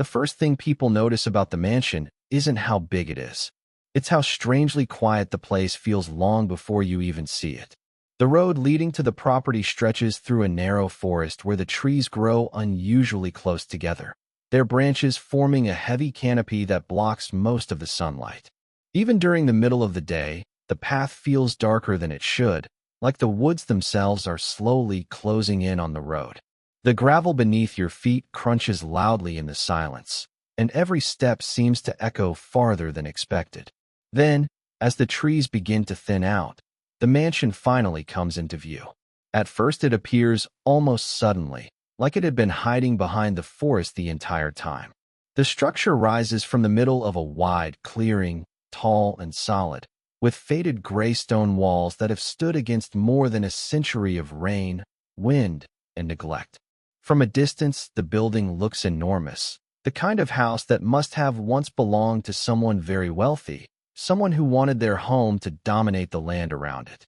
The first thing people notice about the mansion isn't how big it is. It's how strangely quiet the place feels long before you even see it. The road leading to the property stretches through a narrow forest where the trees grow unusually close together, their branches forming a heavy canopy that blocks most of the sunlight. Even during the middle of the day, the path feels darker than it should, like the woods themselves are slowly closing in on the road. The gravel beneath your feet crunches loudly in the silence, and every step seems to echo farther than expected. Then, as the trees begin to thin out, the mansion finally comes into view. At first it appears almost suddenly, like it had been hiding behind the forest the entire time. The structure rises from the middle of a wide clearing, tall and solid, with faded gray stone walls that have stood against more than a century of rain, wind, and neglect. From a distance, the building looks enormous, the kind of house that must have once belonged to someone very wealthy, someone who wanted their home to dominate the land around it.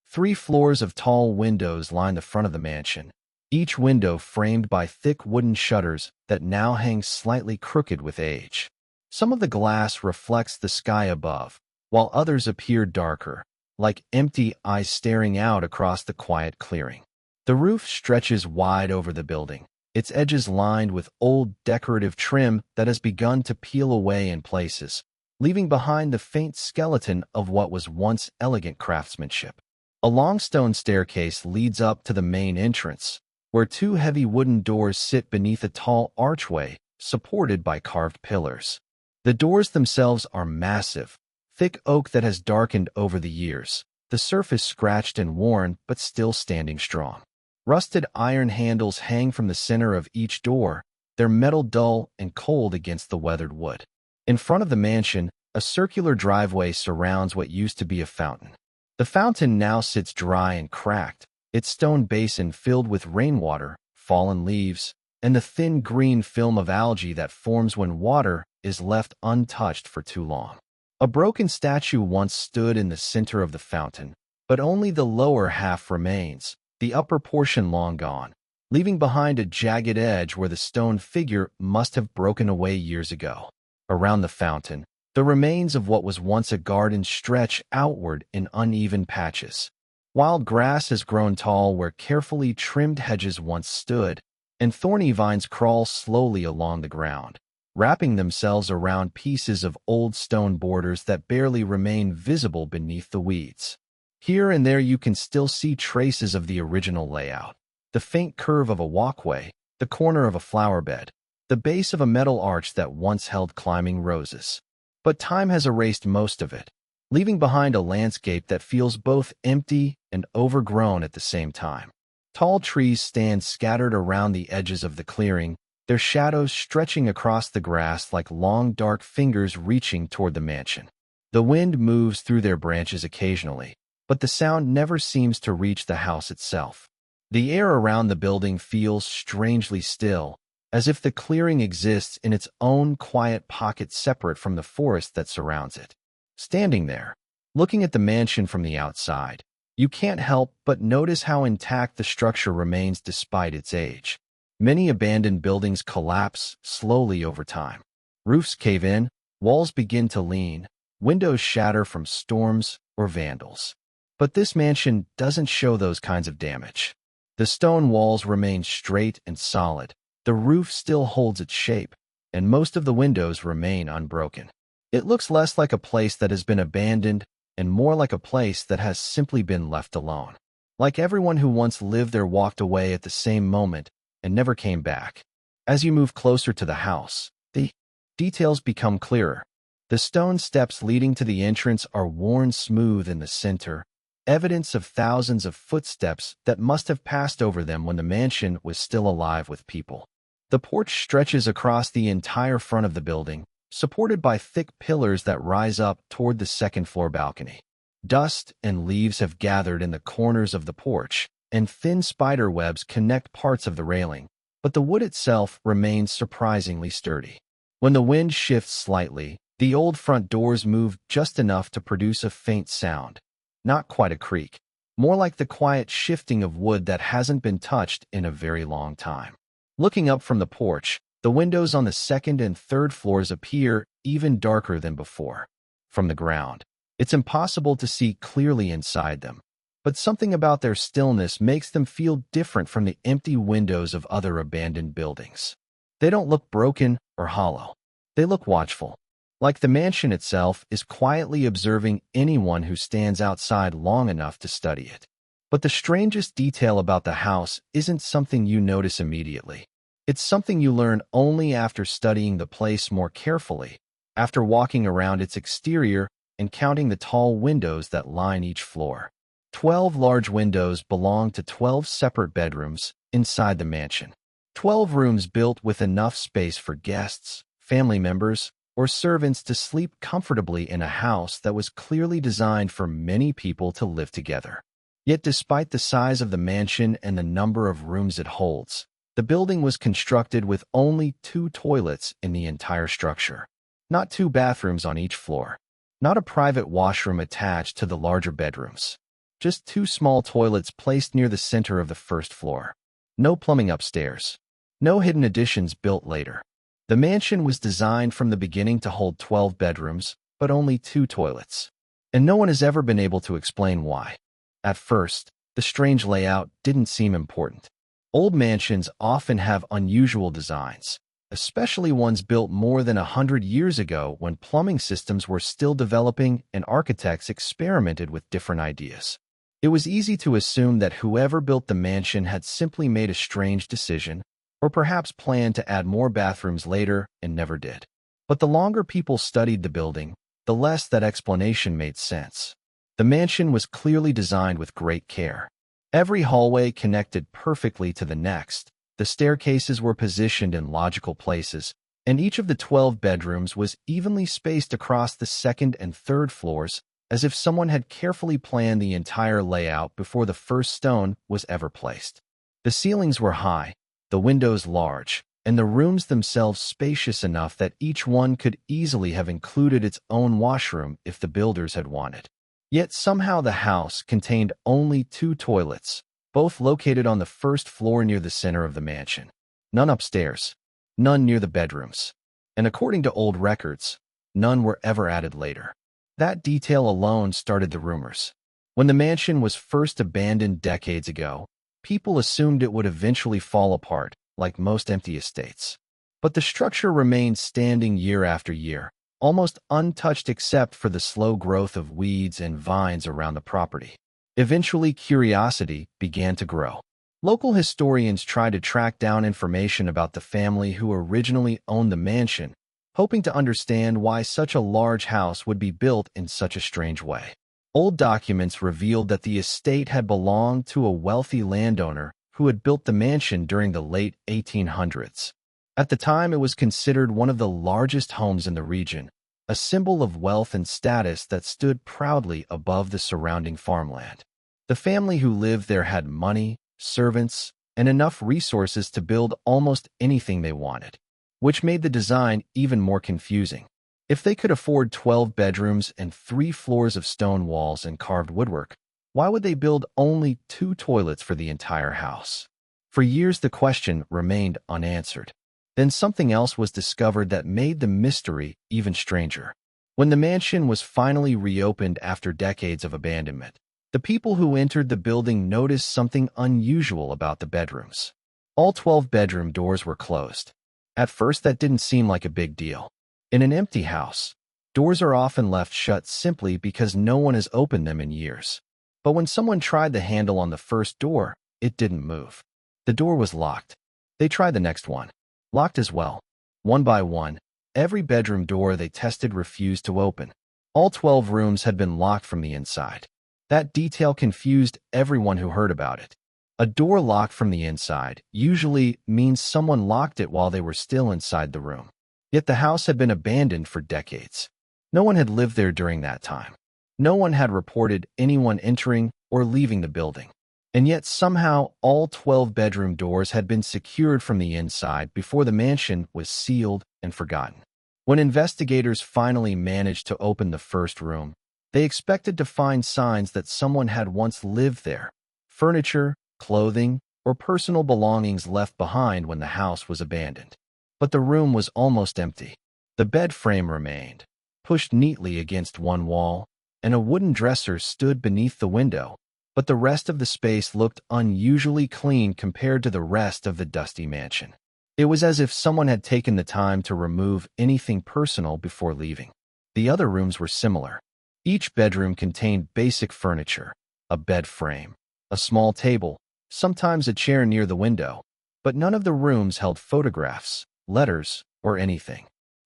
3 floors of tall windows line the front of the mansion, each window framed by thick wooden shutters that now hang slightly crooked with age. Some of the glass reflects the sky above, while others appear darker, like empty eyes staring out across the quiet clearing. The roof stretches wide over the building, its edges lined with old decorative trim that has begun to peel away in places, leaving behind the faint skeleton of what was once elegant craftsmanship. A long stone staircase leads up to the main entrance, where 2 heavy wooden doors sit beneath a tall archway supported by carved pillars. The doors themselves are massive, thick oak that has darkened over the years, the surface scratched and worn but still standing strong. Rusted iron handles hang from the center of each door, their metal dull and cold against the weathered wood. In front of the mansion, a circular driveway surrounds what used to be a fountain. The fountain now sits dry and cracked, its stone basin filled with rainwater, fallen leaves, and the thin green film of algae that forms when water is left untouched for too long. A broken statue once stood in the center of the fountain, but only the lower half remains, the upper portion long gone, leaving behind a jagged edge where the stone figure must have broken away years ago. Around the fountain, the remains of what was once a garden stretch outward in uneven patches. Wild grass has grown tall where carefully trimmed hedges once stood, and thorny vines crawl slowly along the ground, wrapping themselves around pieces of old stone borders that barely remain visible beneath the weeds. Here and there you can still see traces of the original layout, the faint curve of a walkway, the corner of a flower bed, the base of a metal arch that once held climbing roses. But time has erased most of it, leaving behind a landscape that feels both empty and overgrown at the same time. Tall trees stand scattered around the edges of the clearing, their shadows stretching across the grass like long dark fingers reaching toward the mansion. The wind moves through their branches occasionally, but the sound never seems to reach the house itself. The air around the building feels strangely still, as if the clearing exists in its own quiet pocket separate from the forest that surrounds it. Standing there, looking at the mansion from the outside, you can't help but notice how intact the structure remains despite its age. Many abandoned buildings collapse slowly over time. Roofs cave in, walls begin to lean, windows shatter from storms or vandals. But this mansion doesn't show those kinds of damage. The stone walls remain straight and solid, the roof still holds its shape, and most of the windows remain unbroken. It looks less like a place that has been abandoned and more like a place that has simply been left alone. Like everyone who once lived there walked away at the same moment and never came back. As you move closer to the house, the details become clearer. The stone steps leading to the entrance are worn smooth in the center, evidence of thousands of footsteps that must have passed over them when the mansion was still alive with people. The porch stretches across the entire front of the building, supported by thick pillars that rise up toward the second-floor balcony. Dust and leaves have gathered in the corners of the porch, and thin spider webs connect parts of the railing, but the wood itself remains surprisingly sturdy. When the wind shifts slightly, the old front doors move just enough to produce a faint sound. Not quite a creak, more like the quiet shifting of wood that hasn't been touched in a very long time. Looking up from the porch, The windows on the second and third floors appear even darker than before. From the ground, it's impossible to see clearly inside them, but something about their stillness makes them feel different from the empty windows of other abandoned buildings. They don't look broken or hollow. They look watchful, like the mansion itself is quietly observing anyone who stands outside long enough to study it. But the strangest detail about the house isn't something you notice immediately. It's something you learn only after studying the place more carefully, after walking around its exterior and counting the tall windows that line each floor. 12 large windows belong to 12 separate bedrooms inside the mansion. 12 rooms built with enough space for guests, family members, or servants to sleep comfortably in a house that was clearly designed for many people to live together. Yet despite the size of the mansion and the number of rooms it holds, the building was constructed with only 2 toilets in the entire structure. Not 2 bathrooms on each floor. Not a private washroom attached to the larger bedrooms. Just 2 small toilets placed near the center of the first floor. No plumbing upstairs. No hidden additions built later. The mansion was designed from the beginning to hold 12 bedrooms, but only 2 toilets. And no one has ever been able to explain why. At first, the strange layout didn't seem important. Old mansions often have unusual designs, especially ones built more than 100 years ago when plumbing systems were still developing and architects experimented with different ideas. It was easy to assume that whoever built the mansion had simply made a strange decision, or perhaps planned to add more bathrooms later and never did. But the longer people studied the building, the less that explanation made sense. The mansion was clearly designed with great care. Every hallway connected perfectly to the next, the staircases were positioned in logical places, and each of the 12 bedrooms was evenly spaced across the second and third floors, as if someone had carefully planned the entire layout before the first stone was ever placed. The ceilings were high, the windows large, and the rooms themselves spacious enough that each one could easily have included its own washroom if the builders had wanted. Yet somehow the house contained only 2 toilets, both located on the first floor near the center of the mansion. None upstairs, none near the bedrooms, and according to old records, none were ever added later. That detail alone started the rumors. When the mansion was first abandoned decades ago, people assumed it would eventually fall apart, like most empty estates. But the structure remained standing year after year, almost untouched except for the slow growth of weeds and vines around the property. Eventually, curiosity began to grow. Local historians tried to track down information about the family who originally owned the mansion, hoping to understand why such a large house would be built in such a strange way. Old documents revealed that the estate had belonged to a wealthy landowner who had built the mansion during the late 1800s. At the time, it was considered one of the largest homes in the region, a symbol of wealth and status that stood proudly above the surrounding farmland. The family who lived there had money, servants, and enough resources to build almost anything they wanted, which made the design even more confusing. If they could afford 12 bedrooms and 3 floors of stone walls and carved woodwork, why would they build only 2 toilets for the entire house? For years, the question remained unanswered. Then something else was discovered that made the mystery even stranger. When the mansion was finally reopened after decades of abandonment, the people who entered the building noticed something unusual about the bedrooms. All 12 bedroom doors were closed. At first, that didn't seem like a big deal. In an empty house, doors are often left shut simply because no one has opened them in years. But when someone tried the handle on the first door, it didn't move. The door was locked. They tried the next one. Locked as well. One by one, every bedroom door they tested refused to open. All 12 rooms had been locked from the inside. That detail confused everyone who heard about it. A door locked from the inside usually means someone locked it while they were still inside the room. Yet the house had been abandoned for decades. No one had lived there during that time. No one had reported anyone entering or leaving the building. And yet somehow all 12 bedroom doors had been secured from the inside before the mansion was sealed and forgotten. When investigators finally managed to open the first room, they expected to find signs that someone had once lived there: furniture, clothing, or personal belongings left behind when the house was abandoned. but the room was almost empty. The bed frame remained, pushed neatly against one wall, and a wooden dresser stood beneath the window, but the rest of the space looked unusually clean compared to the rest of the dusty mansion. It was as if someone had taken the time to remove anything personal before leaving. The other rooms were similar. Each bedroom contained basic furniture, a bed frame, a small table, sometimes a chair near the window, but none of the rooms held photographs, letters, or anything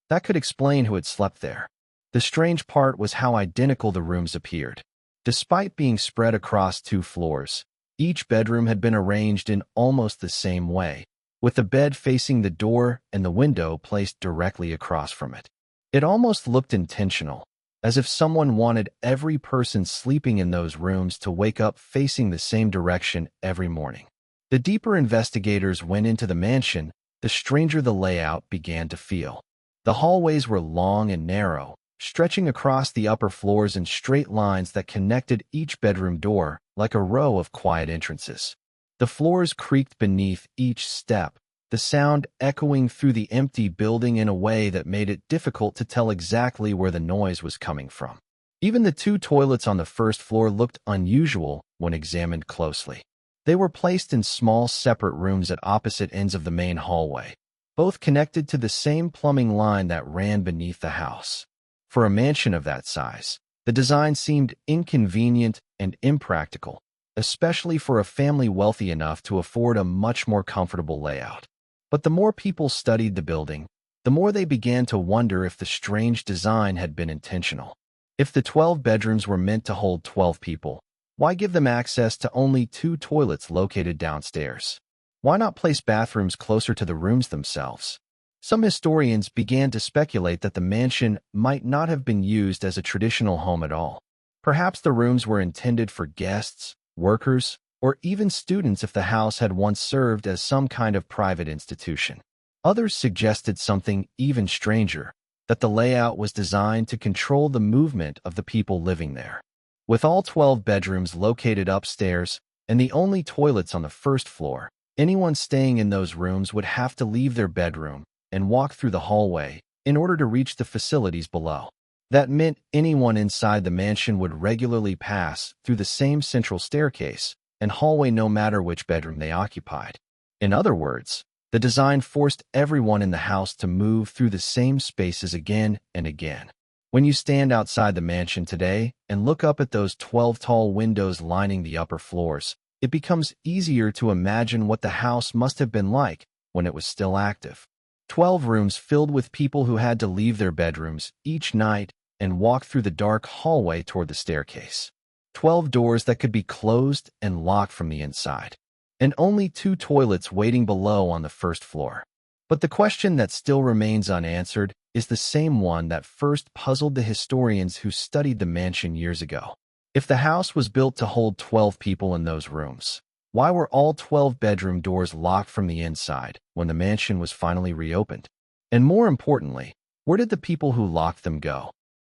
that could explain who had slept there. The strange part was how identical the rooms appeared. Despite being spread across 2 floors, each bedroom had been arranged in almost the same way, with the bed facing the door and the window placed directly across from it. It almost looked intentional, as if someone wanted every person sleeping in those rooms to wake up facing the same direction every morning. The deeper investigators went into the mansion, the stranger the layout began to feel. The hallways were long and narrow, stretching across the upper floors in straight lines that connected each bedroom door like a row of quiet entrances. The floors creaked beneath each step, the sound echoing through the empty building in a way that made it difficult to tell exactly where the noise was coming from. Even the 2 toilets on the first floor looked unusual when examined closely. They were placed in small separate rooms at opposite ends of the main hallway, both connected to the same plumbing line that ran beneath the house. For a mansion of that size, the design seemed inconvenient and impractical, especially for a family wealthy enough to afford a much more comfortable layout. But the more people studied the building, the more they began to wonder if the strange design had been intentional. If the 12 bedrooms were meant to hold 12 people, why give them access to only 2 toilets located downstairs? Why not place bathrooms closer to the rooms themselves? Some historians began to speculate that the mansion might not have been used as a traditional home at all. Perhaps the rooms were intended for guests, workers, or even students if the house had once served as some kind of private institution. Others suggested something even stranger, that the layout was designed to control the movement of the people living there. With all 12 bedrooms located upstairs and the only toilets on the first floor, anyone staying in those rooms would have to leave their bedroom and walk through the hallway in order to reach the facilities below. That meant anyone inside the mansion would regularly pass through the same central staircase and hallway no matter which bedroom they occupied. In other words, the design forced everyone in the house to move through the same spaces again and again. When you stand outside the mansion today and look up at those 12 tall windows lining the upper floors, it becomes easier to imagine what the house must have been like when it was still active. 12 rooms filled with people who had to leave their bedrooms each night and walk through the dark hallway toward the staircase. 12 doors that could be closed and locked from the inside. And only 2 toilets waiting below on the first floor. But the question that still remains unanswered is the same one that first puzzled the historians who studied the mansion years ago. If the house was built to hold 12 people in those rooms, why were all 12 bedroom doors locked from the inside when the mansion was finally reopened? And more importantly, where did the people who locked them go?